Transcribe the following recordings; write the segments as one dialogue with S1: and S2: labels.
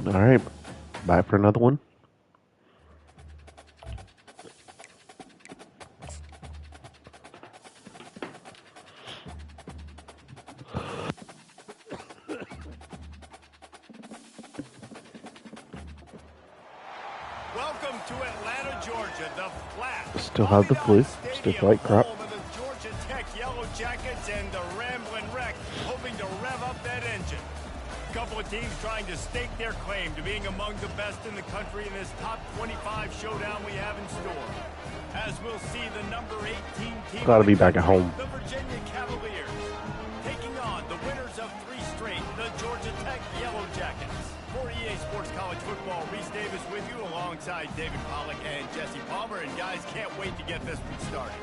S1: All right, back for another one.
S2: Welcome to Atlanta, Georgia, the flat.
S1: Still have the flu, still white crop.
S2: The Georgia Tech Yellow Jackets and the Ramblin' Wreck hoping to rev up that engine. A couple of teams trying to stake their claim to being among the best in the country in this top 25 showdown we have in store. As we'll see the number 18 team.
S1: Glad to be back at home.
S2: The Virginia Cavaliers taking on the winners of 3 straight, the Georgia Tech Yellow Jackets. For EA Sports College Football, Reese Davis with you alongside David Pollack and Jesse Palmer. And guys, can't wait to get this one started.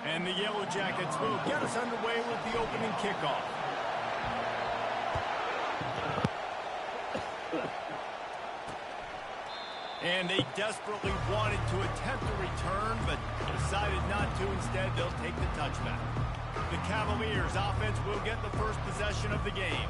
S2: And the Yellow Jackets will get us underway with the opening kickoff. And they desperately wanted to attempt a return, but decided not to. Instead, they'll take the touchback. The Cavaliers offense will get the first possession of the game.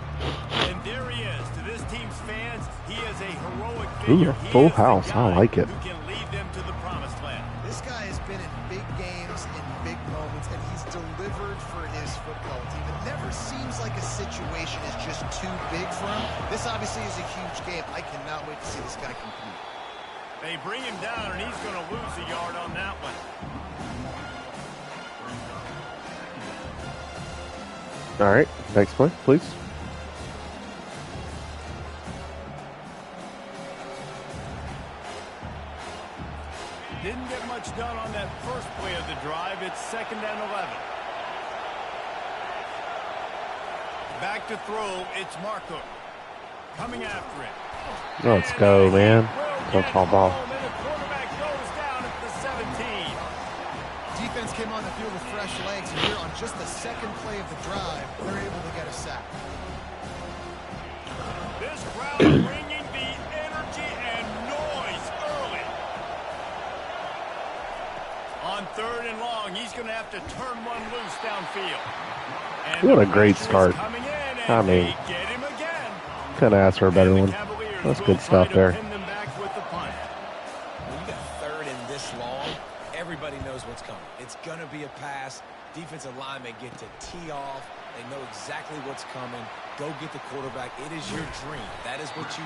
S2: And there he is. To this team's fans, he is a heroic figure.
S1: Ooh, full house. I like it.
S2: Who can lead them to the promised land.
S3: This guy has been in big games, in big moments, and he's delivered for his football team. It never seems like a situation is just too big for him. This obviously is a huge game. I cannot wait to see this guy compete.
S2: They bring him down, and he's going to lose a yard on that one.
S1: All right, next play, please.
S2: Didn't get much done on that first play of the drive. It's 2nd and 11. Back to throw. It's Marco coming after it.
S1: Let's go, man. Don't fall ball.
S2: The quarterback goes down at the 17.
S3: Defense came on the field with fresh legs, and here on just the second play of the drive, they're able to get a sack.
S2: This crowd bringing the energy and noise early. On 3rd and long, he's going to have to turn one loose downfield. And
S1: what a great start. I mean,
S2: get him again.
S1: couldn't ask for a better one. That's good stuff there.
S2: Pin them back with the punt.
S4: When you got 3rd and this long, everybody knows what's coming. It's going to be a pass. Defensive linemen get to tee off. They know exactly what's coming. Go get the quarterback. It is your dream. That is what you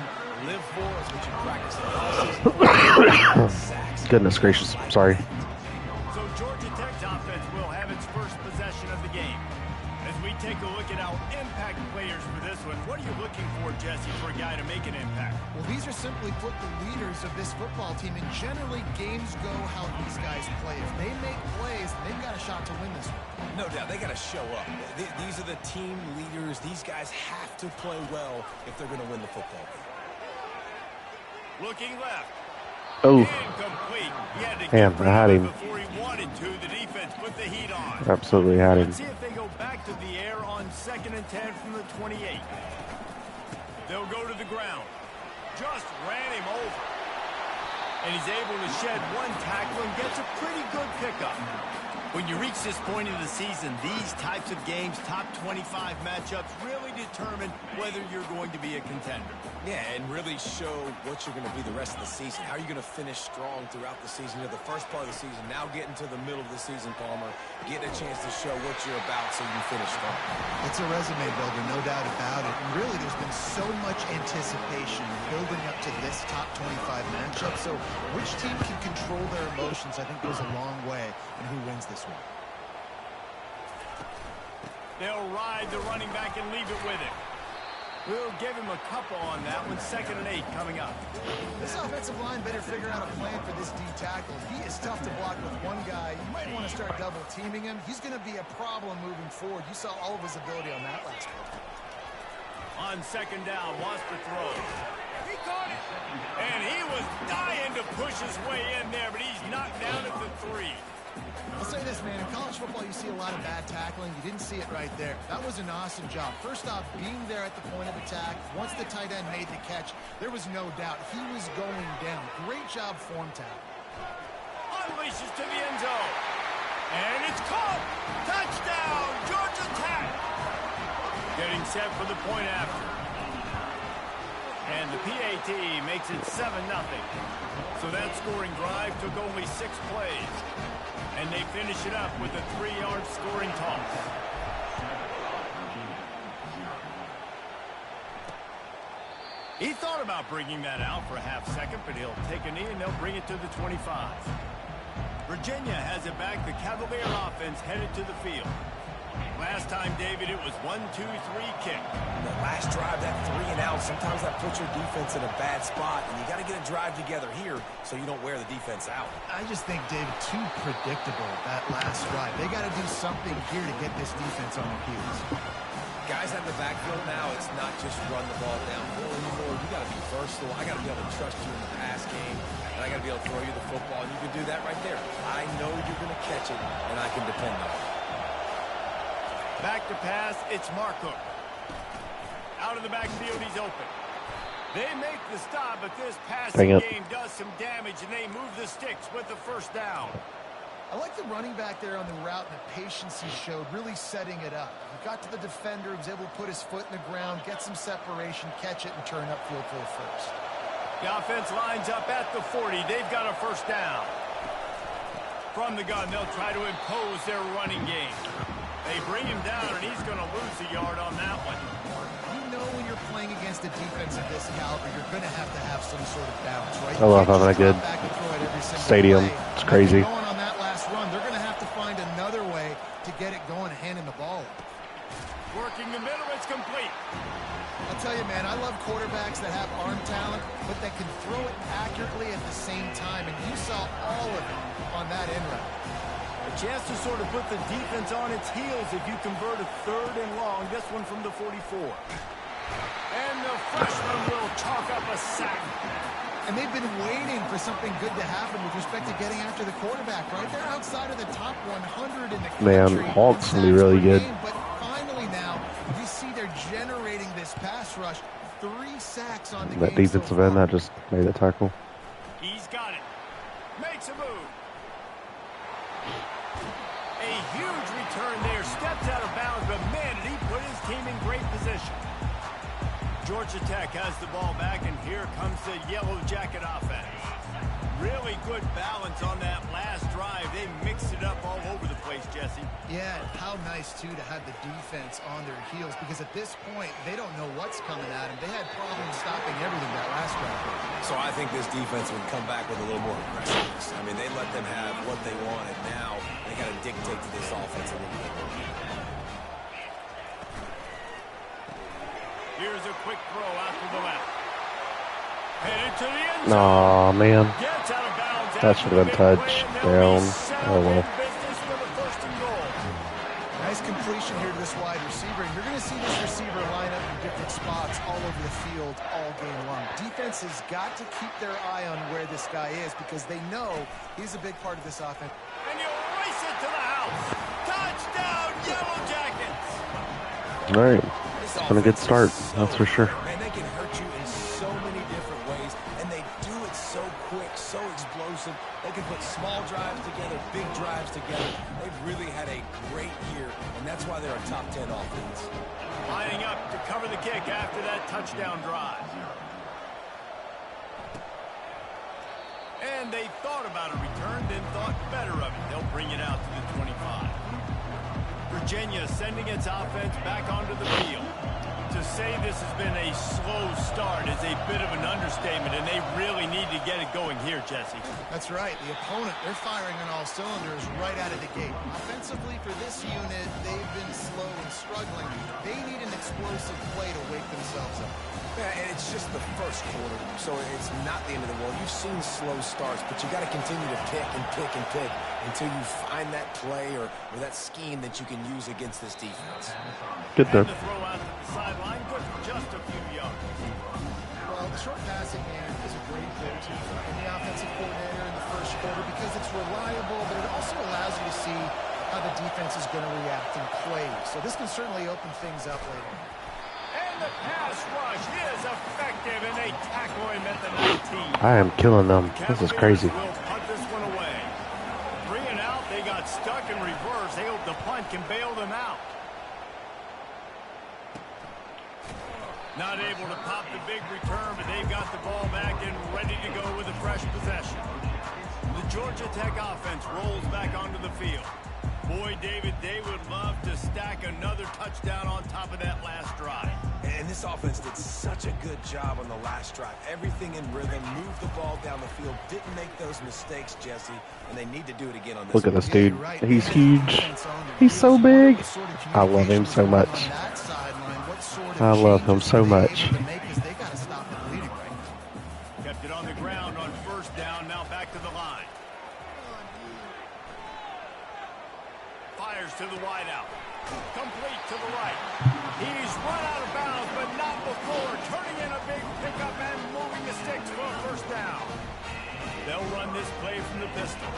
S4: live for. It's what you practice.
S1: Goodness gracious. Sorry.
S2: So Georgia Tech's offense will have its first possession of the game. As we take a look at our impact players for this one, what are you looking for, Jesse, for a guy to make an impact?
S3: Well, these are simply put the leaders of this football team, and generally games go how these guys play. If they make plays, they've got a shot to win this one.
S4: No doubt, they got to show up. These are the team leaders. These guys have to play well if they're going to win the football game.
S2: Looking left.
S1: Oh,
S2: Incomplete. He had to
S1: man,
S2: get
S1: I had him.
S2: before he wanted to. The defense put the heat on.
S1: Absolutely had him.
S2: Let's see if they go back to the air on 2nd and 10 from the 28. They'll go to the ground. Just ran him over. And he's able to shed one tackle and gets a pretty good pickup. When you reach this point in the season, these types of games, top 25 matchups, really determine whether you're going to be a contender.
S4: Yeah, and really show what you're going to be the rest of the season. How are you going to finish strong throughout the season? You're the first part of the season, now getting to the middle of the season, Palmer. Getting a chance to show what you're about so you can finish strong.
S3: It's a resume builder, no doubt about it. And really, there's been so much anticipation building up to this top 25 matchup. So which team can control their emotions, I think, goes a long way in who wins this one.
S2: They'll ride the running back and leave it with him. We'll give him a couple on that one. 2nd and 8 coming up.
S3: This offensive line better figure out a plan for this D tackle. He is tough to block with one guy. You might want to start double teaming him. He's going to be a problem moving forward. You saw all of his ability on that last one.
S2: On 2nd down, wants to throw. He caught it. And he was dying to push his way in there, but he's knocked down at the 3.
S3: I'll say this, man. In college football, you see a lot of bad tackling. You didn't see it right there. That was an awesome job. First off, being there at the point of attack. Once the tight end made the catch, there was no doubt he was going down. Great job form tackle.
S2: Unleashes to the end zone. And Getting set for the point after. And the PAT makes it 7-0. So that scoring drive took only 6 plays. And they finish it up with a 3-yard scoring toss. He thought about bringing that out for a half second, but he'll take a knee and they'll bring it to the 25. Virginia has it back. The Cavalier offense headed to the field. Last time, David, it was 1-2-3 kick.
S4: The last drive, that 3 and out, sometimes that puts your defense in a bad spot, and you got to get a drive together here so you don't wear the defense out.
S3: I just think, David, too predictable, that last drive. They got to do something here to get this defense on their heels.
S4: Guys at the backfield now, it's not just run the ball downfield anymore. You got to be versatile. I got to be able to trust you in the pass game, and I got to be able to throw you the football, and you can do that right there. I know you're going to catch it, and I can depend on it.
S2: Back to pass, it's Marcook. Out of the backfield, he's open. They make the stop, but this passing game does some damage, and they move the sticks with the first down.
S3: I like the running back there on the route and the patience he showed, really setting it up. He got to the defender, he was able to put his foot in the ground, get some separation, catch it, and turn upfield for the first.
S2: The offense lines up at the 40. They've got a first down. From the gun, they'll try to impose their running game. They bring him down, and he's going to lose a yard on that one.
S3: You know when you're playing against a defense of this caliber, you're going to have some sort of balance, right?
S1: I love having a good stadium. It's crazy.
S3: Going on that last run, they're going to have to find another way to get it going, handing the ball.
S2: Working the middle, it's complete.
S3: I'll tell you, man, I love quarterbacks that have arm talent, but that can throw it accurately at the same time, and you saw all of it on that end route.
S2: A chance to sort of put the defense on its heels if you convert a 3rd and long. This one from the 44. And the freshman will chalk up a sack.
S3: And they've been waiting for something good to happen with respect to getting after the quarterback, right? They're outside of the top 100 in the country.
S1: Man, Hawks can be really good.
S3: But finally now, you see they're generating this pass rush. 3 sacks on the game.
S1: That defensive end that just made the tackle.
S2: He's got it. Makes a move. A huge return there. Steps out of bounds, but man, did he put his team in great position. Georgia Tech has the ball back, and here comes the Yellow Jacket offense. Really good balance on that last drive. They mixed it up all over the place, Jesse.
S3: Yeah, how nice, too, to have the defense on their heels, because at this point, they don't know what's coming at them. They had problems stopping everything that last drive.
S4: So I think this defense would come back with a little more aggressiveness. I mean, they let them have what they wanted. Now they got to dictate to this offense a little bit.
S2: Here's a quick throw out to the left. Headed to the end zone.
S1: Aw, man.
S2: Gets out of bounds.
S1: That should have been touchdown. Oh, well.
S3: Nice completion here to this wide receiver. And you're going to see this receiver line up in different spots all over the field all game long. Defense has got to keep their eye on where this guy is because they know he's a big part of this offense.
S2: And you race it to the house. Touchdown, Yellow Jackets.
S1: All right. It's been a good start, that's for sure.
S4: Man, they can hurt you in so many different ways, and they do it so quick, so explosive. They can put small drives together, big drives together. They've really had a great year, and that's why they're a top 10 offense.
S2: Lining up to cover the kick after that touchdown drive. And they thought about a return, then thought better of it. They'll bring it out to the 25. Virginia sending its offense back onto the field. To say this has been a slow start is a bit of an understatement, and they really need to get it going here, Jesse.
S3: That's right. The opponent, they're firing on all cylinders right out of the gate. Offensively for this unit, they've been slow and struggling. They need an explosive play to wake themselves up.
S4: Yeah, and it's just the first quarter, so it's not the end of the world. You've seen slow starts, but you got to continue to pick and pick and pick until you find that play or that scheme that you can use against this defense.
S1: Good there.
S2: And the throw out to the sideline, good for just a few yards.
S3: Well, the short passing game is a great go-to for any offensive coordinator in the first quarter because it's reliable, but it also allows you to see how the defense is going to react in plays. So this can certainly open things up later.
S2: And the pass rush is effective, and they tackle him at the 19.
S1: I am killing them. This is crazy.
S2: Will punt this one away. Bring it out. They got stuck in reverse. They hope the punt can bail them out. Not able to pop the big return, but they've got the ball back and ready to go with a fresh possession. The Georgia Tech offense rolls back onto the field. Boy, David, they would love to stack another touchdown on top of that last drive.
S4: And this offense did such a good job on the last drive. Everything in rhythm, moved the ball down the field, didn't make those mistakes, Jesse, and they need to do it again on this.
S1: Look at this dude. He's huge. He's so big. I love him so much. I love him so much.
S2: Kept it on the ground on first down, now back to the line. Fires to the wideout. Complete to the right. He's run out of bounds, but not before turning in a big pickup and moving the sticks for a first down. They'll run this play from the pistol.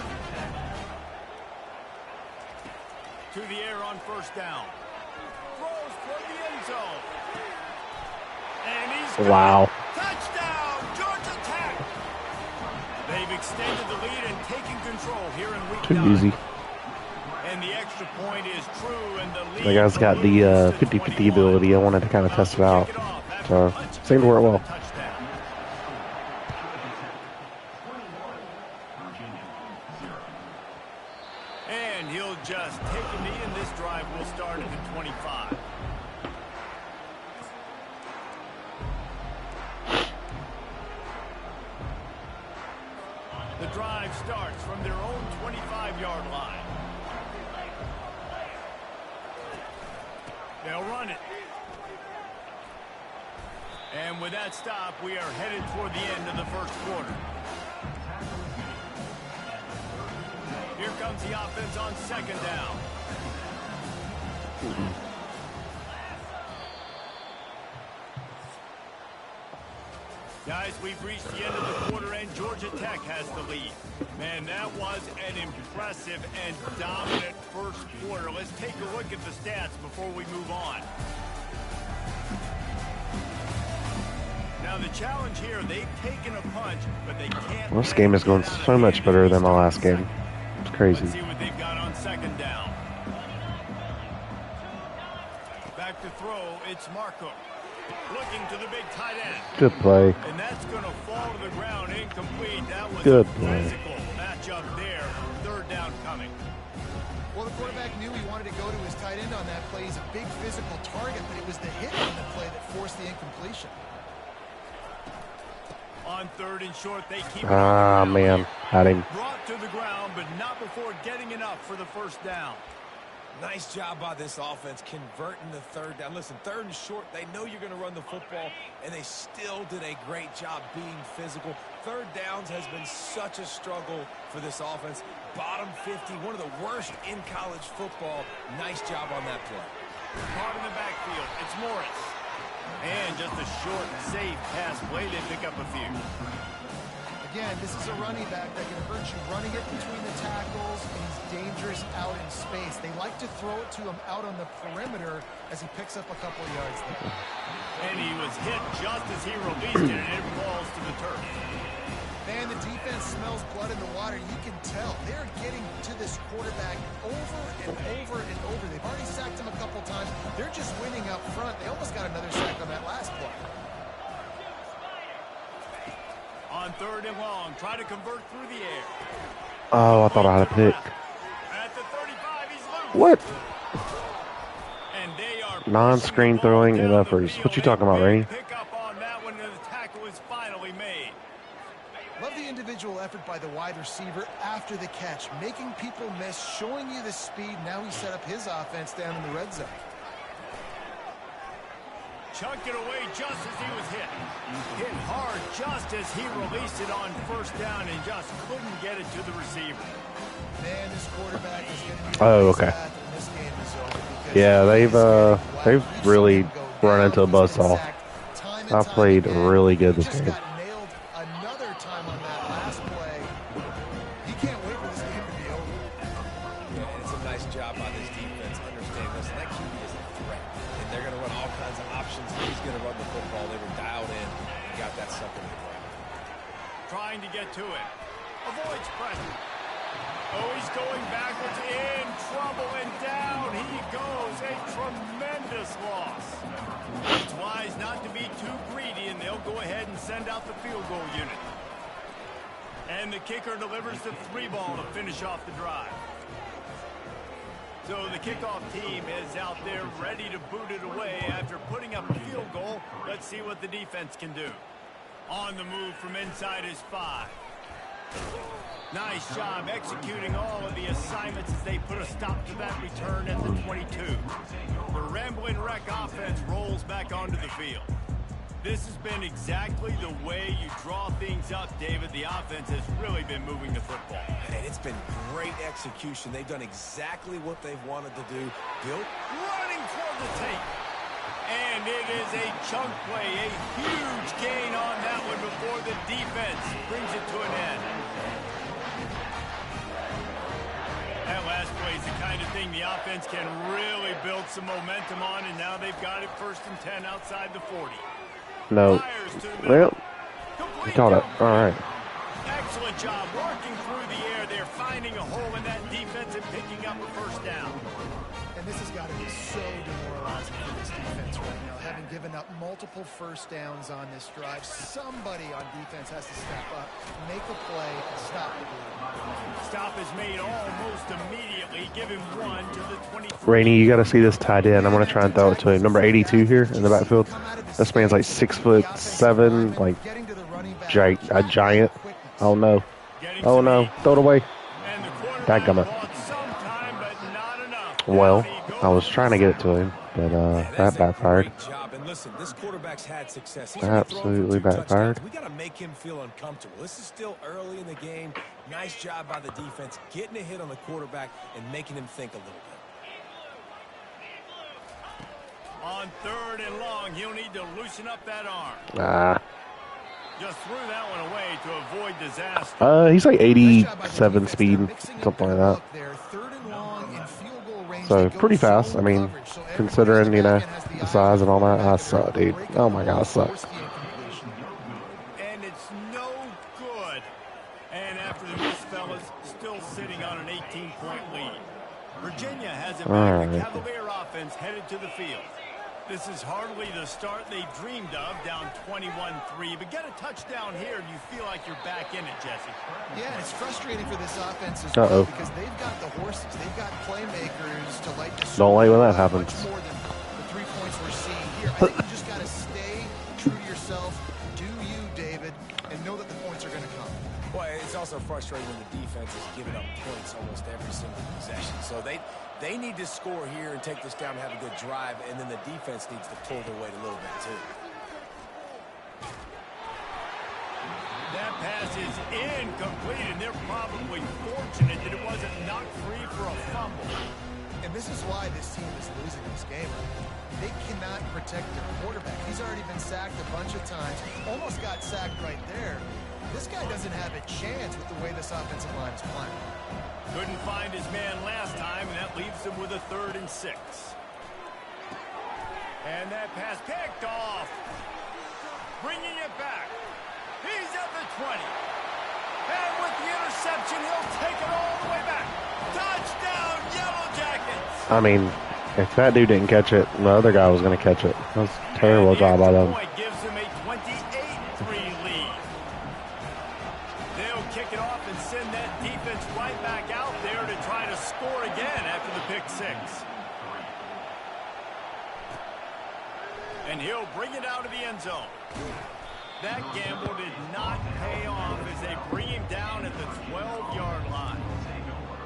S2: To the air on first down. Throws for the end zone. And he's
S1: wow.
S2: Touchdown, Georgia Tech. They've extended the lead and taken control here in week 9.
S1: Too easy.
S2: And the extra point is true, and the lead.
S1: The guy's got the 50-50 ability. I wanted to kind of test it out. So, seemed to work well.
S2: And he'll just take a knee, and this drive will start at the 25. The drive starts from their own 25-yard line. They'll run it. And with that stop, we are headed toward the end of the first quarter. Here comes the offense on second down. Guys, we've reached the end of the quarter, and Georgia Tech has the lead. Man, that was an impressive and dominant first quarter. Let's take a look at the stats before we move on. Now, the challenge here, they've taken a punch, but they can't...
S1: This game is going so much better than my last game. It's crazy.
S2: Let's see what they've got on second down. Back to throw, it's Markham. Looking to the big tight end.
S1: Good play.
S2: And that's going to fall to the ground incomplete. That was
S1: good
S2: a
S1: play.
S2: physical matchup there. Third down coming.
S3: Well, the quarterback knew he wanted to go to his tight end on that play. He's a big physical target, but it was the hit on the play that forced the incompletion.
S2: On third and short, they keep it
S1: Ah, man. Had him.
S2: brought to the ground, but not before getting enough for the first down.
S4: Nice job by this offense converting the third down. Listen, third and short, they know you're going to run the football, and they still did a great job being physical. Third downs has been such a struggle for this offense. Bottom 50, one of the worst in college football. Nice job on that play.
S2: Caught in the backfield, it's Morris. And just a short, safe pass play. They pick up a few.
S3: Again, this is a running back that can hurt you running it between the tackles, and he's dangerous out in space. They like to throw it to him out on the perimeter as he picks up a couple of yards there.
S2: And he was hit just as he released it, and it falls to the turf.
S3: Man, the defense smells blood in the water. You can tell. They're getting to this quarterback over and over and over. They've already sacked him a couple times. They're just winning up front. They almost got another sack on that last play.
S2: On third and long, try to convert through the air.
S1: Oh, I thought I had a pick.
S2: At the 35, he's loose.
S1: What?
S2: And they are
S1: Non-screen throwing and uppers. What you talking about, Rainey?
S2: Pick up on that one, and the tackle is finally made.
S3: Love the individual effort by the wide receiver after the catch, making people miss, showing you the speed. Now he set up his offense down in the red zone.
S2: Chunked it away just as he was hit. Hit hard just as he released it on first down and just couldn't get it to the receiver.
S3: Man, this quarterback is going to be
S1: okay.
S3: when this game is over, because
S1: Yeah, they've really run into a buzzsaw. I played really good this game.
S3: Got nailed another time on that last play. He can't wait for this game to be over.
S4: Yeah, and it's a nice job by this defense. Understand this. That QB is a threat. And they're going to run all kinds of options. He's going to run the football. They were dialed in and got that sucker in play.
S2: Trying to get to it. Avoids pressure. Oh, he's going backwards, in trouble, and down he goes. A tremendous tremendous loss. It's wise not to be too greedy, and they'll go ahead and send out the field goal unit. And the kicker delivers the 3-ball to finish off the drive. So the kickoff team is out there ready to boot it away after putting up a field goal. Let's see what the defense can do. On the move from inside is 5. Nice job executing all of the assignments as they put a stop to that return at the 22. The Rambling Wreck offense rolls back onto the field. This has been exactly the way you draw things up, David. The offense has really been moving the football.
S4: And it's been great execution. They've done exactly what they've wanted to do. Built.
S2: Running toward the tape. And it is a chunk play, a huge gain on that one before the defense brings it to an end. That last play is the kind of thing the offense can really build some momentum on, and now they've got it 1st and 10 outside the 40.
S1: No. Well, you caught it. All right.
S2: Excellent job working through the air there, finding a hole in that defense and picking up a 1st down.
S3: And this has got to be so demoralizing for this defense right now. Having given up multiple 1st downs on this drive, somebody on defense has to step up, make a play, and stop the bleeding.
S2: Stop is made almost immediately, giving 1 to the 23.
S1: Rainey, you got to see this tight end. I'm going to try and throw it to him. Number 82 here in the backfield. This man's like 6'7", like a giant. Oh no. Oh no. Throw it away. Dadgummit. Well, I was trying to get it to him, but that backfired.
S4: And listen, this quarterback's had success.
S1: Absolutely backfired.
S4: We got to make him feel uncomfortable. This is still early in the game. Nice job by the defense, getting a hit on the quarterback and making him think a little bit.
S2: On 3rd and long, he'll need to loosen up that arm. Just threw that one away to avoid disaster.
S1: He's like 87 speed, something like that. So pretty fast. I mean, considering, you know, the size and all that. I suck, dude. Oh my God, I suck.
S2: And it's no good. And after the miss, fellas, still sitting on an 18-point lead. Virginia has it back. The Cavalier offense headed to the field. This is hardly the start they dreamed of, down 21-3. But get a touchdown here, and you feel like you're back in it, Jesse.
S3: Yeah, it's frustrating for this offense as well because they've got the horses. They've got playmakers to light the score.
S1: Don't like when that happens.
S3: Much more than the 3 points we're seeing here. I think you just got to stay true to yourself, do you, David, and know that the points are going to come.
S4: Well, it's also frustrating when the defense is giving up points almost every single possession. So they need to score here and take this down and have a good drive, and then the defense needs to pull their weight a little bit too.
S2: That pass is incomplete, and they're probably fortunate that it wasn't knocked free for a fumble.
S3: And this is why this team is losing this game. They cannot protect their quarterback. He's already been sacked a bunch of times, almost got sacked right there. This guy doesn't have a chance with the way this offensive line is playing.
S2: Couldn't find his man last time, and that leaves him with a 3rd and 6. And that pass picked off. Bringing it back. He's at the 20. And with the interception, he'll take it all the way back. Touchdown, Yellow Jackets.
S1: I mean, if that dude didn't catch it, the other guy was going to catch it. That was a terrible job by them.
S2: Gives him a 28-3 lead. They'll kick it off and send that defense right back out there to try to score again after the pick 6. And he'll bring it out of the end zone. That gamble did not pay off as they bring him down at the 12-yard line.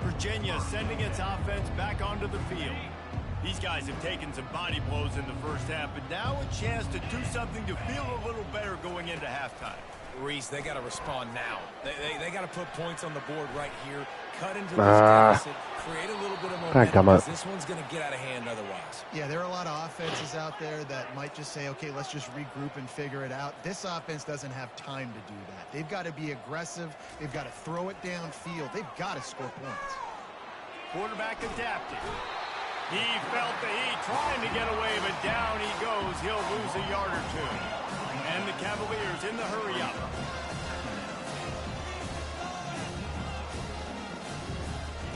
S2: Virginia sending its offense back onto the field. These guys have taken some body blows in the first half, but now a chance to do something to feel a little better going into halftime.
S4: Reese, they got to respond now. They got to put points on the board right here, cut into this deficit, create a little bit of momentum, because this one's going to get out of hand otherwise.
S3: Yeah, there are a lot of offenses out there that might just say, okay, let's just regroup and figure it out. This offense doesn't have time to do that. They've got to be aggressive. They've got to throw it downfield. They've got to score points.
S2: Quarterback adapted. He felt the heat, trying to get away, but down he goes. He'll lose a yard or two. And the Cavaliers in the hurry up.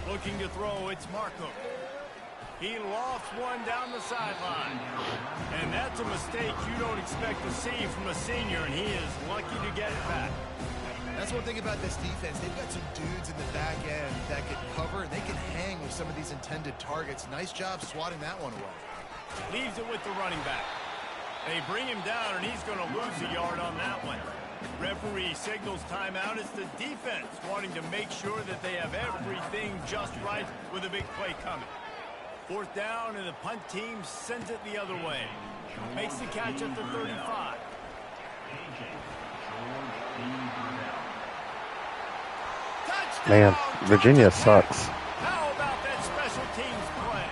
S2: Looking to throw, it's Marco. He lofts one down the sideline. And that's a mistake you don't expect to see from a senior, and he is lucky to get it back.
S3: That's one thing about this defense. They've got some dudes in the back end that can cover, and they can hang with some of these intended targets. Nice job swatting that one away.
S2: Leaves it with the running back. They bring him down, and he's going to lose a yard on that one. Referee signals timeout. It's the defense wanting to make sure that they have everything just right with a big play coming. 4th down, and the punt team sends it the other way. Makes the catch at the 35.
S1: Man, Virginia sucks.
S2: How about that special teams play?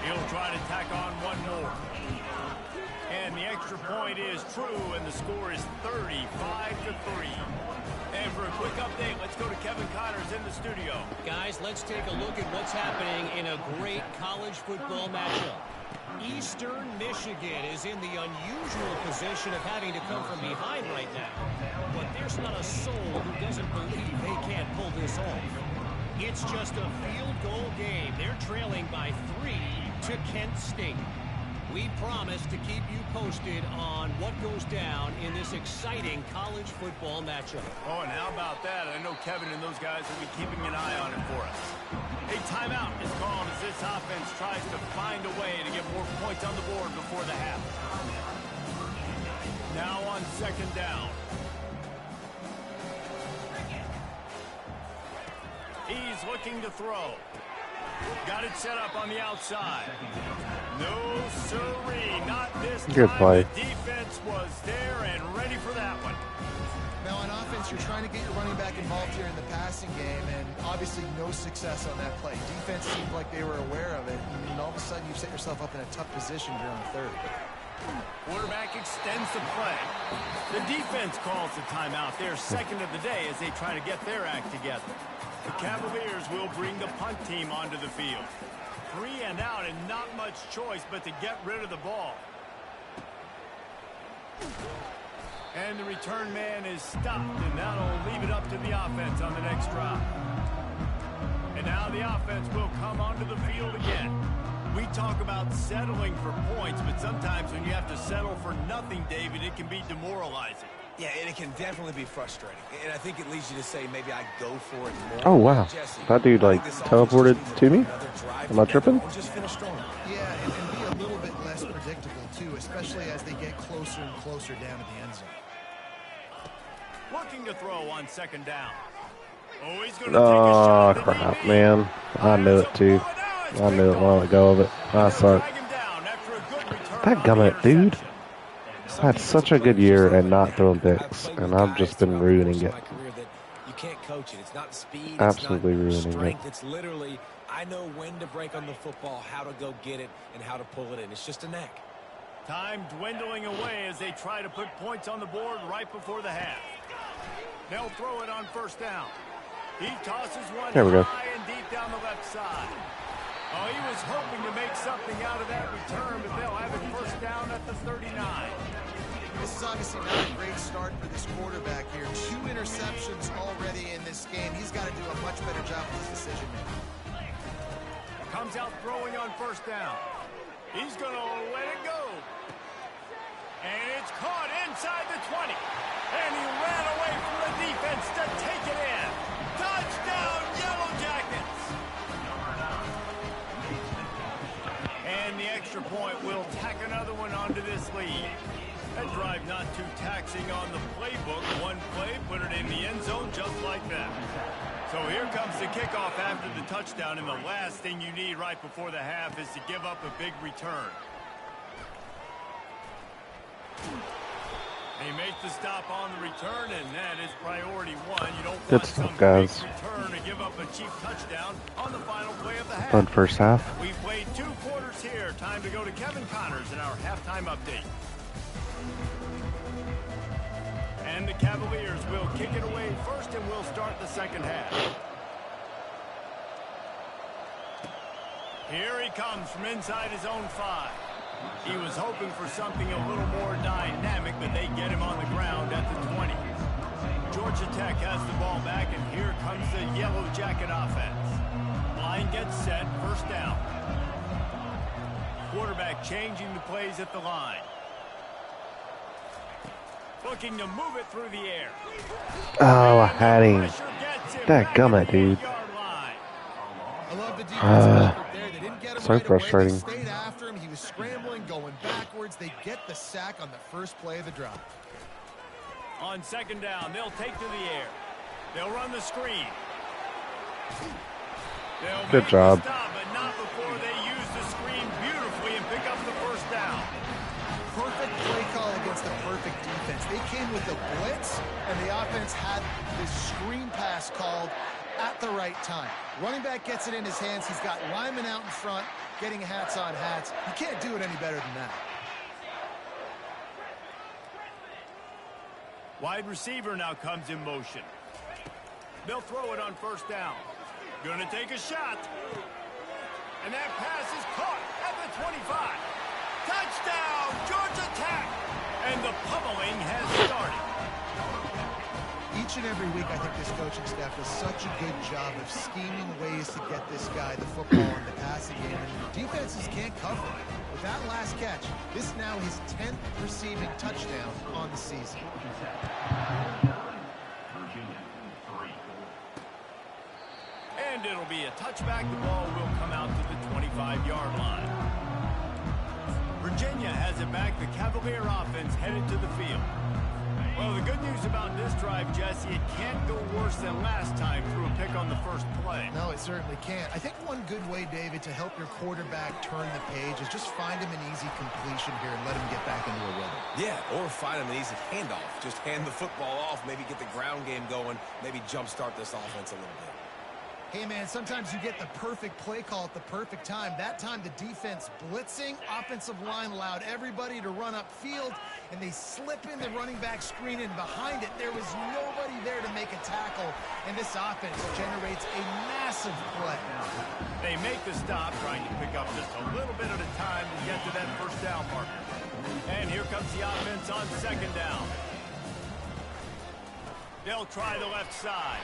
S2: He'll try to tack on one more. And the extra point is true, and the score is 35-3. And for a quick update, let's go to Kevin Connors in the studio.
S5: Guys, let's take a look at what's happening in a great college football matchup. Eastern Michigan is in the unusual position of having to come from behind right now. But there's not a soul who doesn't believe they can't pull this off. It's just a field goal game. They're trailing by 3 to Kent State. We promise to keep you posted on what goes down in this exciting college football matchup.
S2: Oh, and how about that? I know Kevin and those guys will be keeping an eye on it for us. A timeout is called as this offense tries to find a way to get more points on the board before the half. Now on 2nd down. He's looking to throw. Got it set up on the outside. No, sirree, not this time.
S1: Good play.
S2: The defense was there and ready for that one.
S3: Now on offense, you're trying to get your running back involved here in the passing game, and obviously no success on that play. Defense seemed like they were aware of it, and all of a sudden you've set yourself up in a tough position here on the 3rd.
S2: Quarterback extends the play. The defense calls the timeout, their 2nd of the day, as they try to get their act together. The Cavaliers will bring the punt team onto the field. 3 and out, and not much choice but to get rid of the ball. And the return man is stopped, and that'll leave it up to the offense on the next drive. And now the offense will come onto the field again. We talk about settling for points, but sometimes when you have to settle for nothing, David, it can be demoralizing.
S4: Yeah, and it can definitely be frustrating. And I think it leads you to say maybe I go for it more.
S1: Oh, wow.
S4: Jesse,
S1: That dude, like, teleported to me? Am I tripping?
S4: Just finish strong.
S3: Yeah, and be a little bit less predictable, too, especially as they get closer and closer down to the end zone.
S2: Looking to throw on 2nd down. Oh, he's going to take a shot.
S1: Oh, crap, man. I knew it, too. I knew it when I let go of it. I suck. That gummit, dude. I've had such a good year and not throwing picks, and I've just been ruining it.
S4: You can't coach it. It's not speed.
S1: Absolutely
S4: it's not
S1: ruining
S4: strength.
S1: it.
S4: It's literally, I know when to break on the football, how to go get it, and how to pull it in. It's just a knack.
S2: Time dwindling away as they try to put points on the board right before the half. They'll throw it on 1st down. He tosses one high and deep down the left side. Oh, he was hoping to make something out of that return, but they'll have it 1st down at the 39.
S3: This is obviously not a great start for this quarterback here. 2 interceptions already in this game. He's got to do a much better job with his decision-making.
S2: Comes out throwing on 1st down. He's going to let it go. And it's caught inside the 20. And he ran away from the defense to take it in. Touchdown, Yellow Jackets. And the extra point will tack another one onto this lead. That drive not too taxing on the playbook. One play, put it in the end zone just like that. So here comes the kickoff after the touchdown, and the last thing you need right before the half is to give up a big return. He makes the stop on the return, and that is priority 1. You don't want some big return to give up a cheap touchdown on the final play of the half.
S1: Fun 1st half.
S2: We've played 2 quarters here. Time to go to Kevin Connors in our halftime update. And the Cavaliers will kick it away first, and we'll start the 2nd half. Here he comes from inside his own 5. He was hoping for something a little more dynamic, but they get him on the ground at the 20. Georgia Tech has the ball back, and here comes the Yellow Jacket offense. Line gets set, 1st down. quarterback changing the plays at the line. Looking to move it through the air.
S1: Oh, I had him. Dadgummit, dude.
S3: I love the defense effort there. They didn't get him
S1: So
S3: right
S1: frustrating.
S3: away. They stayed after him. He was scrambling, going backwards. They get the sack on the first play of the drive.
S2: On second down, they'll take to the air. They'll run the screen.
S1: Good job.
S2: Stop, but not before they use the screen beautifully and pick up the first down.
S3: Perfect play call against the perfect defense. They came with the blitz, and the offense had this screen pass called at the right time. Running back gets it in his hands. He's got linemen out in front, getting hats on hats. You can't do it any better than that.
S2: Wide receiver now comes in motion. They'll throw it on first down. Gonna take a shot. And that pass is caught at the 25. Touchdown, Georgia Tech! And the pummeling has started.
S3: Each and every week, I think this coaching staff does such a good job of scheming ways to get this guy the football in the passing game, and defenses can't cover it. With that last catch, this is now his 10th receiving touchdown on the season.
S2: And it'll be a touchback. The ball will come out to the 25-yard line. Virginia has it back. The Cavalier offense headed to the field. Well, the good news about this drive, Jesse, it can't go worse than last time through a pick on the first play.
S3: No, it certainly can't. I think one good way, David, to help your quarterback turn the page is just find him an easy completion here and let him get back into a rhythm.
S4: Yeah, or find him an easy handoff. Just hand the football off, maybe get the ground game going, maybe jumpstart this offense a little bit.
S3: Hey, man, sometimes you get the perfect play call at the perfect time. That time, the defense blitzing, offensive line allowed everybody to run upfield, and they slip in the running back screen, and behind it, there was nobody there to make a tackle, and this offense generates a massive play.
S2: They make the stop, trying to pick up just a little bit at a time to get to that first down marker. And here comes the offense on second down. They'll try the left side.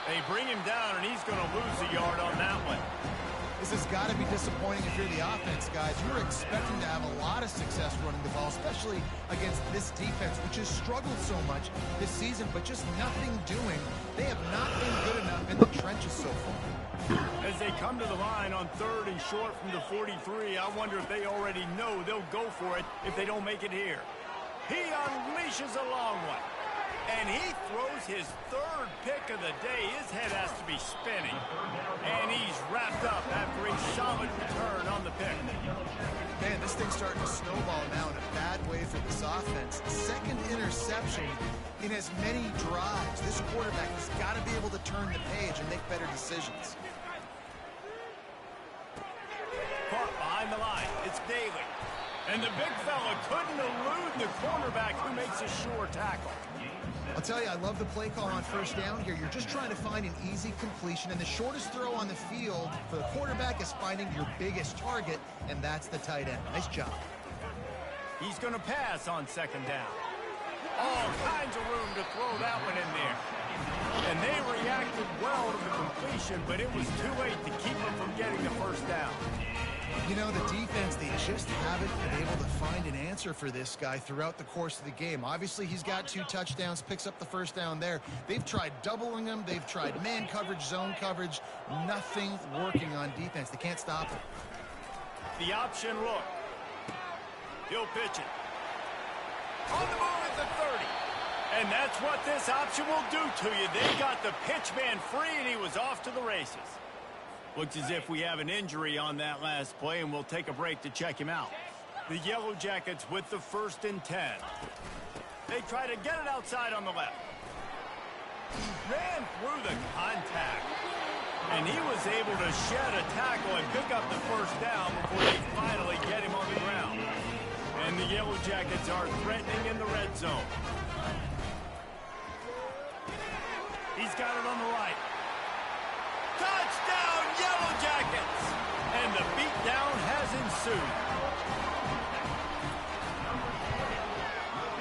S2: They bring him down, and he's going to lose a yard on that one.
S3: This has got to be disappointing if you're the offense, guys. You were expecting to have a lot of success running the ball, especially against this defense, which has struggled so much this season, but just nothing doing. They have not been good enough in the trenches so far.
S2: As they come to the line on third and short from the 43, I wonder if they already know they'll go for it if they don't make it here. He unleashes a long one. And he throws his third pick of the day. His head has to be spinning. And he's wrapped up after a solid return on the pick.
S3: Man, this thing's starting to snowball now in a bad way for this offense. Second interception in as many drives. This quarterback has got to be able to turn the page and make better decisions.
S2: Caught behind the line. It's Daly. And the big fella couldn't elude the cornerback who makes a sure tackle.
S3: I'll tell you, I love the play call on first down here. You're just trying to find an easy completion, and the shortest throw on the field for the quarterback is finding your biggest target, and that's the tight end. Nice job.
S2: He's going to pass on second down. All kinds of room to throw that one in there. And they reacted well to the completion, but it was too late to keep him from getting the first down.
S3: You know, the defense, they just haven't been able to find an answer for this guy throughout the course of the game. Obviously, he's got 2 touchdowns, picks up the first down there. They've tried doubling him. They've tried man coverage, zone coverage. Nothing working on defense. They can't stop him.
S2: The option look. He'll pitch it. On the move at the 30. And that's what this option will do to you. They got the pitch man free, and he was off to the races. Looks as if we have an injury on that last play, and we'll take a break to check him out. The Yellow Jackets with the 1st and 10. They try to get it outside on the left. Ran through the contact. And he was able to shed a tackle and pick up the first down before they finally get him on the ground. And the Yellow Jackets are threatening in the red zone. He's got it on the right. Touchdown, Yellow Jackets! And the beatdown has ensued.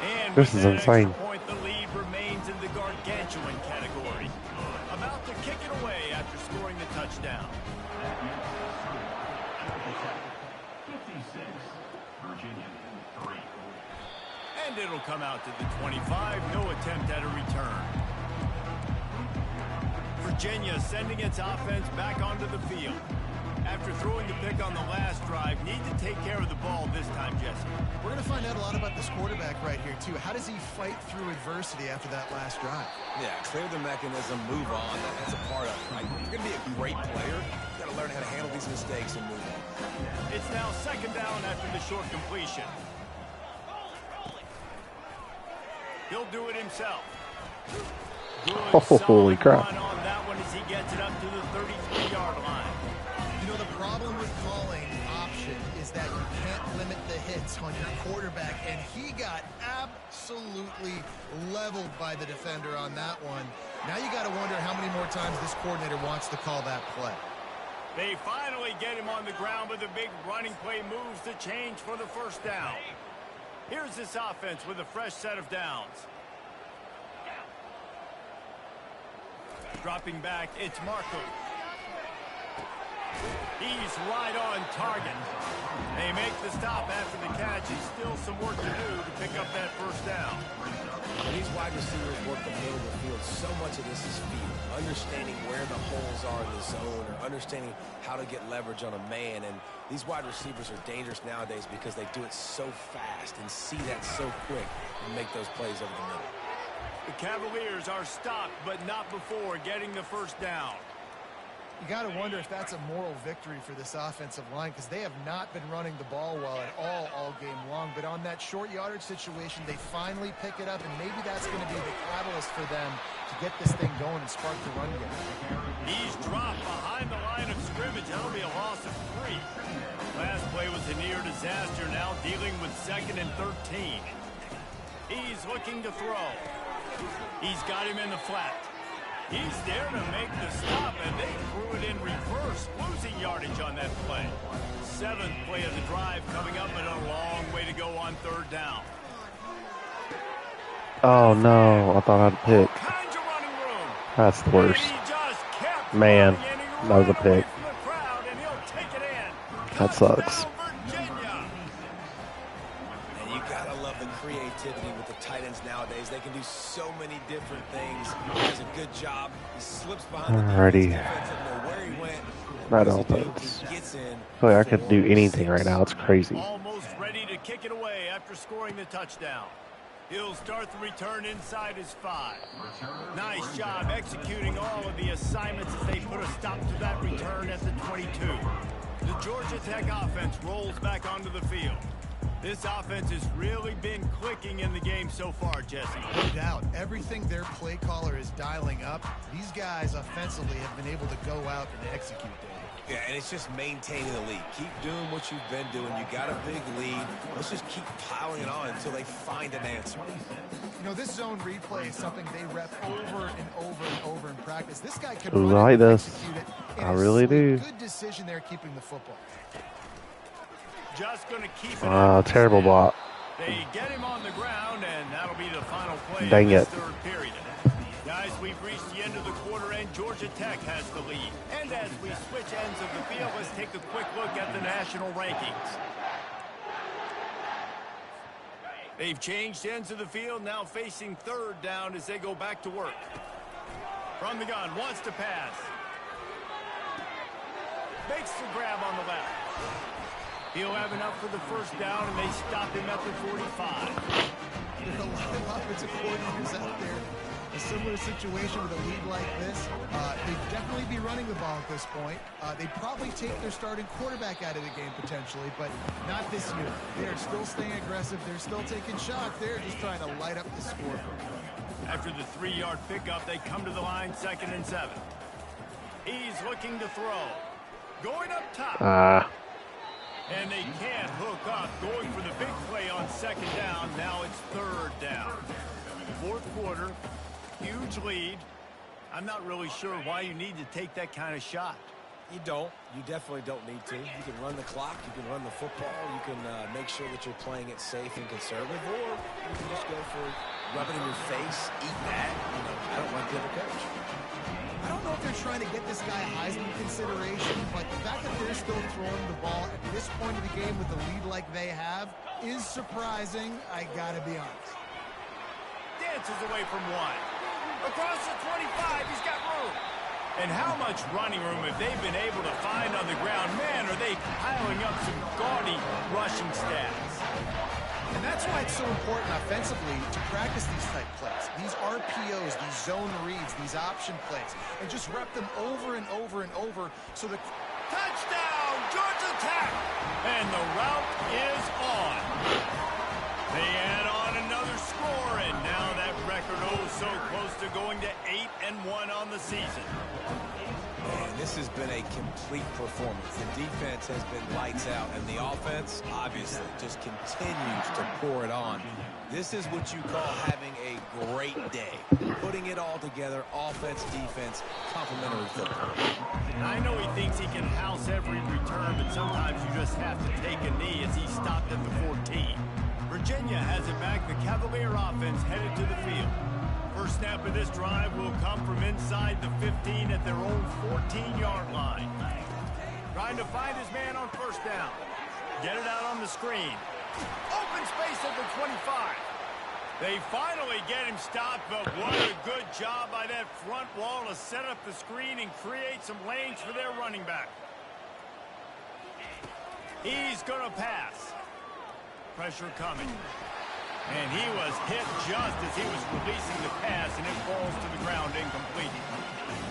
S2: And
S1: this is insane.
S2: Point, the lead remains in the gargantuan category. About to kick it away after scoring the touchdown. And it'll come out to the 25. No attempt at a return. Virginia sending its offense back onto the field. After throwing the pick on the last drive, need to take care of the ball this time, Jesse.
S3: We're going to find out a lot about this quarterback right here, too. How does he fight through adversity after that last drive?
S4: Yeah, clear the mechanism, move on. That's a part of it, right? You're going to be a great player. You've got to learn how to handle these mistakes and move on.
S2: It's now second down after the short completion. He'll do it himself. Good,
S1: holy crap.
S2: Run on that one as he gets it up to the 33-yard line.
S3: You know, the problem with calling option is that you can't limit the hits on your quarterback, and he got absolutely leveled by the defender on that one. Now you got to wonder how many more times this coordinator wants to call that play.
S2: They finally get him on the ground, but the big running play moves the change for the first down. Here's this offense with a fresh set of downs. Dropping back, it's Markham. He's right on target. They make the stop after the catch. There's still some work to do to pick up that first down.
S4: These wide receivers work the middle of the field. So much of this is feel. Understanding where the holes are in the zone or understanding how to get leverage on a man. And these wide receivers are dangerous nowadays because they do it so fast and see that so quick and make those plays over the middle.
S2: The Cavaliers are stopped, but not before getting the first down.
S3: You got to wonder if that's a moral victory for this offensive line, because they have not been running the ball well at all game long. But on that short yardage situation, they finally pick it up, and maybe that's going to be the catalyst for them to get this thing going and spark the run game.
S2: He's dropped behind the line of scrimmage. That'll be a loss of 3. Last play was a near disaster, now dealing with 2nd and 13. He's looking to throw. He's got him in the flat. He's there to make the stop, and they threw it in reverse, losing yardage on that play. 7th play of the drive coming up, but a long way to go on 3rd down.
S1: Oh no, I thought I'd pick.
S2: All kinds of running room.
S1: That's the worst.
S2: And he just kept
S1: Man,
S2: running, and he
S1: that was a
S2: ran away
S1: pick.
S2: from the crowd, and he'll take it in.
S1: That sucks.
S2: Touchdown, Virginia.
S4: And you got to love the creativity with the tight ends nowadays. They can do so many different things. He does a good job. He slips behind
S1: Alrighty.
S4: the defense. Doesn't know where he went.
S1: That
S4: What does he do?
S1: offense.
S4: He gets in.
S1: I feel like I could do anything right now. It's crazy.
S2: Almost ready to kick it away after scoring the touchdown. He'll start the return inside his 5. Nice job executing all of the assignments as they put a stop to that return at the 22. The Georgia Tech offense rolls back onto the field. This offense has really been clicking in the game so far, Jesse.
S3: No doubt. Everything their play caller is dialing up, these guys offensively have been able to go out and execute, David.
S4: Yeah, and it's just maintaining the lead. Keep doing what you've been doing. You got a big lead. Let's just keep piling it on until they find an answer.
S3: You know, this zone replay is something they rep over and over and over in practice. This guy can
S1: Ooh,
S3: run
S1: I like
S3: it and
S1: this.
S3: execute it.
S1: I
S3: And
S1: really
S3: it's
S1: do.
S3: Good decision there keeping the football.
S2: Just going to keep it out.
S1: Terrible block.
S2: They get him on the ground, and that'll be the final play
S1: Dang
S2: of this
S1: it.
S2: 3rd period. Guys, we've reached the end of the quarter, and Georgia Tech has the lead. And as we switch ends of the field, let's take a quick look at the national rankings. They've changed ends of the field, now facing 3rd down as they go back to work. From the gun, wants to pass. Makes the grab on the left. He'll have enough for the first down, and they stop him at the 45.
S3: There are a lot of offensive coordinators out there. A similar situation with a lead like this. They'd definitely be running the ball at this point. They'd probably take their starting quarterback out of the game potentially, but not this year. They are still staying aggressive. They're still taking shots. They're just trying to light up the score.
S2: After the 3-yard pickup, they come to the line, 2nd and 7. He's looking to throw. Going up top. And they can't hook up. Going for the big play on 2nd down. Now it's 3rd down. 4th quarter. Huge lead. I'm not really sure why you need to take that kind of shot.
S4: You don't. You definitely don't need to. You can run the clock. You can run the football. You can make sure that you're playing it safe and conservative. Or you can just go for rubbing in your face, eat that. You know, I don't like the other coach.
S3: I don't know if they're trying to get this guy Heisman consideration, but the fact that they're still throwing the ball at this point of the game with the lead like they have is surprising, I gotta be honest.
S2: Dances away from one. Across the 25, he's got room. And how much running room have they been able to find on the ground? Man, are they piling up some gaudy rushing stats.
S3: And that's why it's so important offensively to practice these type plays. These RPOs, these zone reads, these option plays, and just rep them over and over and over so the
S2: touchdown, Georgia Tech! And the route is on. They add on another score, and now that record so close to going to 8-1 on the season.
S4: Man, this has been a complete performance. The defense has been lights out, and the offense, obviously, just continues to pour it on. This is what you call having a great day. Putting it all together, offense, defense, complementary football.
S2: I know he thinks he can house every return, but sometimes you just have to take a knee as he stopped at the 14. Virginia has it back. The Cavalier offense headed to the field. First snap of this drive will come from inside the 15 at their own 14-yard line. Trying to find his man on first down. Get it out on the screen. Open space at the 25. They finally get him stopped, but what a good job by that front wall to set up the screen and create some lanes for their running back. He's going to pass. Pressure coming. And he was hit just as he was releasing the pass, and it falls to the ground incomplete.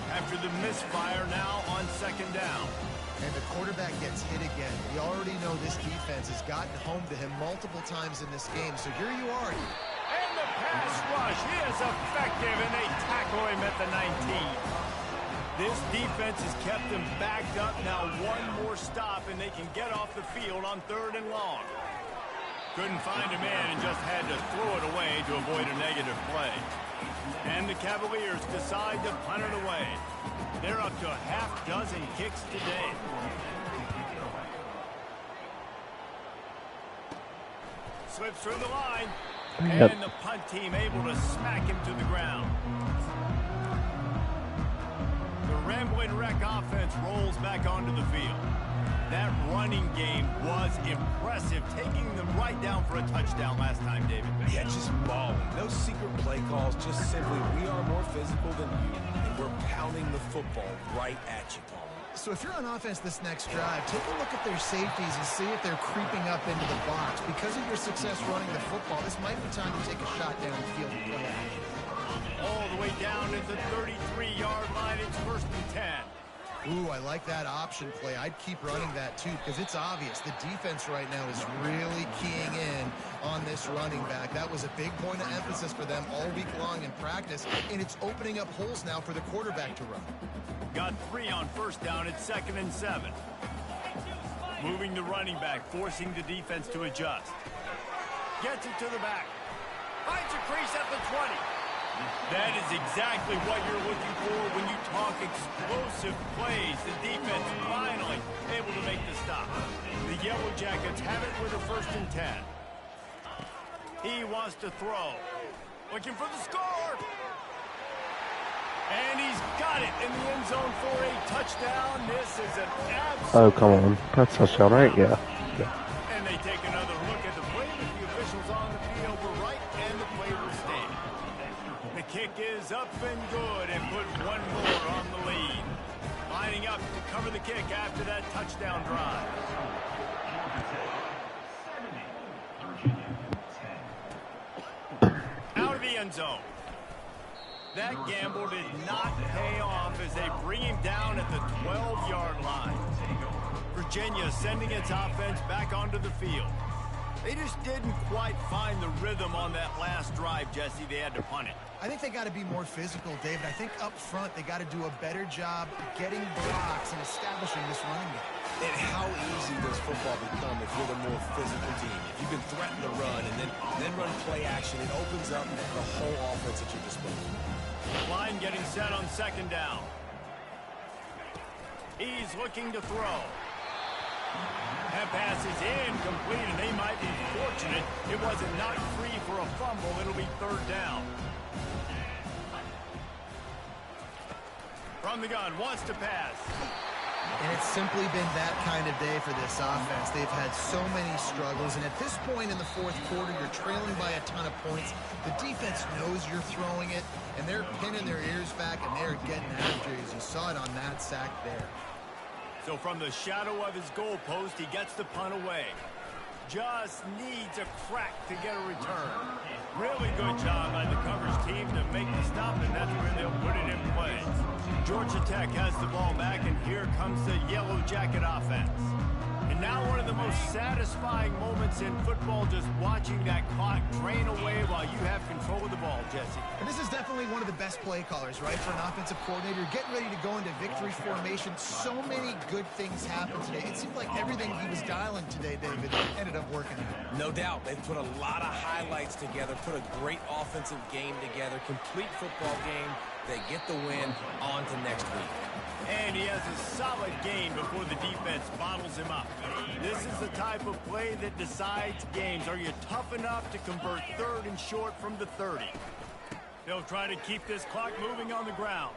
S2: After the misfire, now on second down.
S3: And the quarterback gets hit again. We already know this defense has gotten home to him multiple times in this game, so here you are.
S2: And the pass rush is effective, and they tackle him at the 19. This defense has kept them backed up. Now one more stop, and they can get off the field on 3rd and long. Couldn't find a man and just had to throw it away to avoid a negative play. And the Cavaliers decide to punt it away. They're up to a half dozen kicks today. Slips through the line. And the punt team able to smack him to the ground. The Ramblin' Wreck offense rolls back onto the field. That running game was impressive, taking them right down for a touchdown last time, David.
S4: Yeah, just mauling. No secret play calls, just simply we are more physical than you, and we're pounding the football right at you, Paul.
S3: So if you're on offense this next drive, take a look at their safeties and see if they're creeping up into the box. Because of your success running the football, this might be time to take a shot down the field and play action.
S2: All the way down at the 33-yard line, it's 1st and 10.
S3: Ooh, I like that option play. I'd keep running that, too, because it's obvious. The defense right now is really keying in on this running back. That was a big point of emphasis for them all week long in practice, and it's opening up holes now for the quarterback to run.
S2: Got 3 on first down. It's 2nd and 7. Moving the running back, forcing the defense to adjust. Gets it to the back. Finds a crease at the 20. That is exactly what you're looking for when you talk explosive plays. The defense finally able to make the stop. The Yellow Jackets have it with a 1st and 10. He wants to throw. Looking for the score. And he's got it in the end zone for a touchdown. This is an absolute...
S1: Oh, come on. That's touchdown, right? Yeah.
S2: And they take another look at the play, but the officials on the field were right, and the play will stand. The kick is up and good, and put one more on the lead. Lining up to cover the kick after that touchdown drive. Out of the end zone. That gamble did not pay off as they bring him down at the 12-yard line. Virginia sending its offense back onto the field. They just didn't quite find the rhythm on that last drive, Jesse. They had to punt it.
S3: I think they got to be more physical, David. I think up front they got to do a better job getting blocks and establishing this running game.
S4: And how easy does football become if you're the more physical team? If you can threaten the run and then run play action, it opens up the whole offense at your disposal.
S2: Line getting set on 2nd down. He's looking to throw. That pass is incomplete, and they might be fortunate it wasn't knocked free for a fumble. It'll be 3rd down. From the gun, wants to pass.
S3: And it's simply been that kind of day for this offense. They've had so many struggles, and at this point in the fourth quarter, you're trailing by a ton of points. The defense knows you're throwing it, and they're pinning their ears back, and they're getting after you, as you saw it on that sack there.
S2: So from the shadow of his goalpost, he gets the punt away. Just needs a crack to get a return. Really good job by the coverage team to make the stop, and that's where they'll put it in play. Georgia Tech has the ball back, and here comes the Yellow Jacket offense. And now one of the most satisfying moments in football, just watching that clock drain away while you have control of the ball, Jesse.
S3: And this is definitely one of the best play callers, right, for an offensive coordinator. Getting ready to go into victory formation. So many good things happened today. It seemed like everything he was dialing today, David, ended up working out.
S4: No doubt. They've put a lot of highlights together, put a great offensive game together, complete football game. They get the win. On to next week.
S2: And he has a solid game before the defense bottles him up. This is the type of play that decides games. Are you tough enough to convert third and short from the 30? They'll try to keep this clock moving on the ground.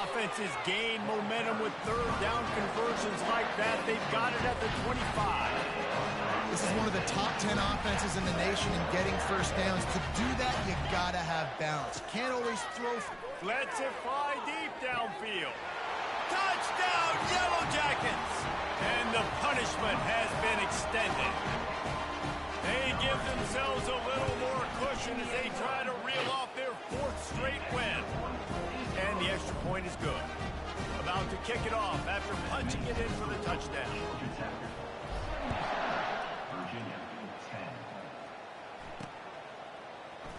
S2: Offenses gain momentum with third down conversions like that. They've got it at the 25.
S3: This is one of the top 10 offenses in the nation in getting first downs. To do that, you got to have balance. Can't always throw.
S2: Lets it fly deep downfield. Touchdown, Yellow Jackets! And the punishment has been extended. They give themselves a little more cushion as they try to reel off their fourth straight win. And the extra point is good. About to kick it off after punching it in for the touchdown.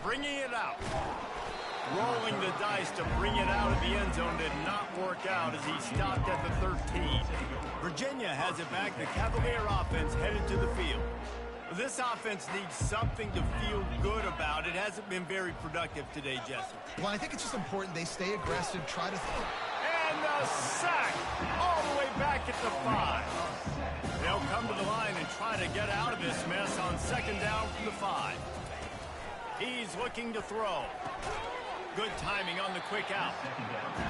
S2: Bringing it out. Rolling the dice to bring it out of the end zone did not work out as he stopped at the 13. Virginia has it back. The Cavalier offense headed to the field. This offense needs something to feel good about. It hasn't been very productive today, Jesse.
S3: Well, I think it's just important they stay aggressive, try to throw.
S2: And the sack all the way back at the 5. They'll come to the line and try to get out of this mess on second down from the 5. He's looking to throw. Good timing on the quick out.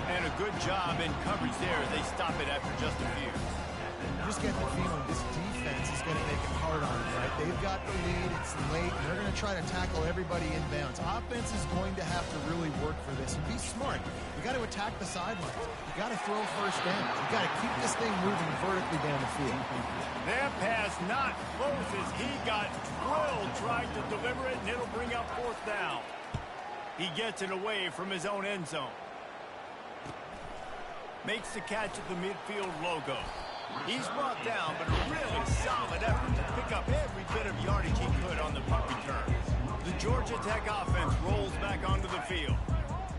S2: And a good job in coverage there. They stop it after just a few.
S3: You just get the feeling this defense is going to make it hard on them, right? They've got the lead. It's late. And they're going to try to tackle everybody inbounds. Offense is going to have to really work for this and be smart. You got to attack the sidelines. You got to throw first down. You got to keep this thing moving vertically down the field.
S2: That pass not close as he got drilled trying to deliver it, and it'll bring up fourth down. He gets it away from his own end zone. Makes the catch at the midfield logo. He's brought down, but a really solid effort to pick up every bit of yardage he could on the punt return. The Georgia Tech offense rolls back onto the field.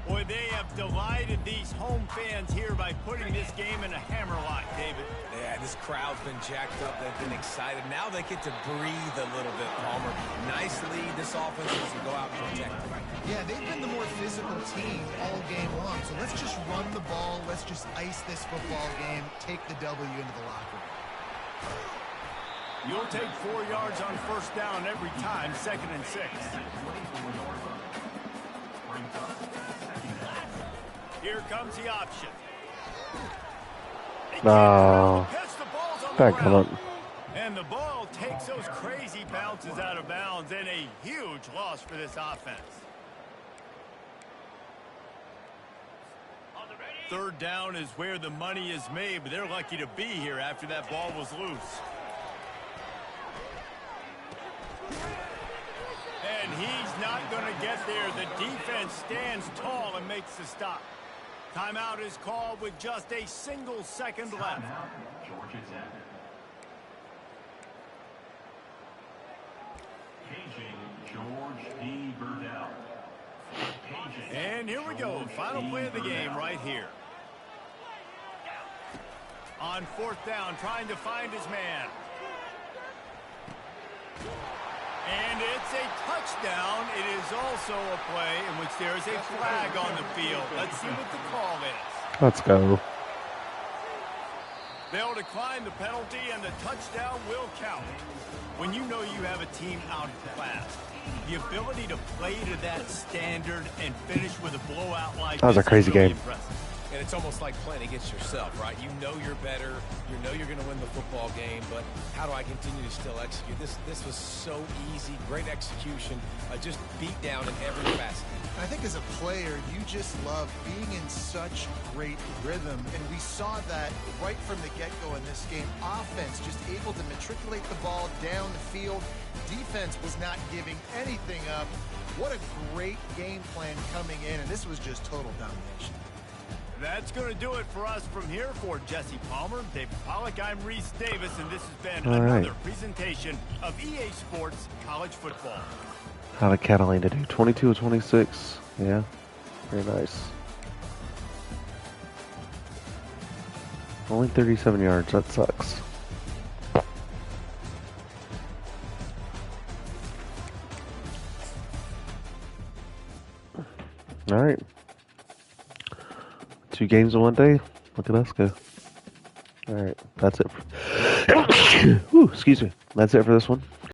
S2: Boy, they have delighted these home fans here by putting this game in a hammerlock, David.
S4: Yeah, this crowd's been jacked up. They've been excited. Now they get to breathe a little bit, Palmer. Nice lead. This offense needs to go out and protect it.
S3: Yeah, they've been the more physical team all game long. So let's just run the ball. Let's just ice this football game. Take the W into the locker room.
S2: You'll take 4 yards on first down every time, 2nd and 6. Here comes the option.
S1: No.
S2: And the ball takes those crazy bounces out of bounds, and a huge loss for this offense. Third down is where the money is made, but they're lucky to be here after that ball was loose. And he's not going to get there. The defense stands tall and makes the stop. Timeout is called with just a single second left. And here we go. Final play of the game right here. On fourth down, trying to find his man. And it's a touchdown. It is also a play in which there is a flag on the field. Let's see what the call is.
S1: Let's go.
S2: They'll decline the penalty, and the touchdown will count. When you know you have a team out of class, the ability to play to that standard and finish with a blowout like
S1: that was a crazy game.
S2: Impressive.
S4: And it's almost like playing against yourself, right? You know you're better. You know you're going to win the football game, but how do I continue to still execute? This was so easy, great execution, just beat down in every facet.
S3: I think as a player, you just love being in such great rhythm, and we saw that right from the get-go in this game. Offense just able to matriculate the ball down the field. Defense was not giving anything up. What a great game plan coming in, and this was just total domination.
S2: That's going to do it for us from here. For Jesse Palmer, David Pollack, I'm Reese Davis, and this has been another presentation of EA Sports College Football.
S1: How did Catalina do? 22 of 26. Yeah, very nice. Only 37 yards. That sucks. All right. 2 games in one day. Look at us go. All right. That's it. Excuse me. That's it for this one.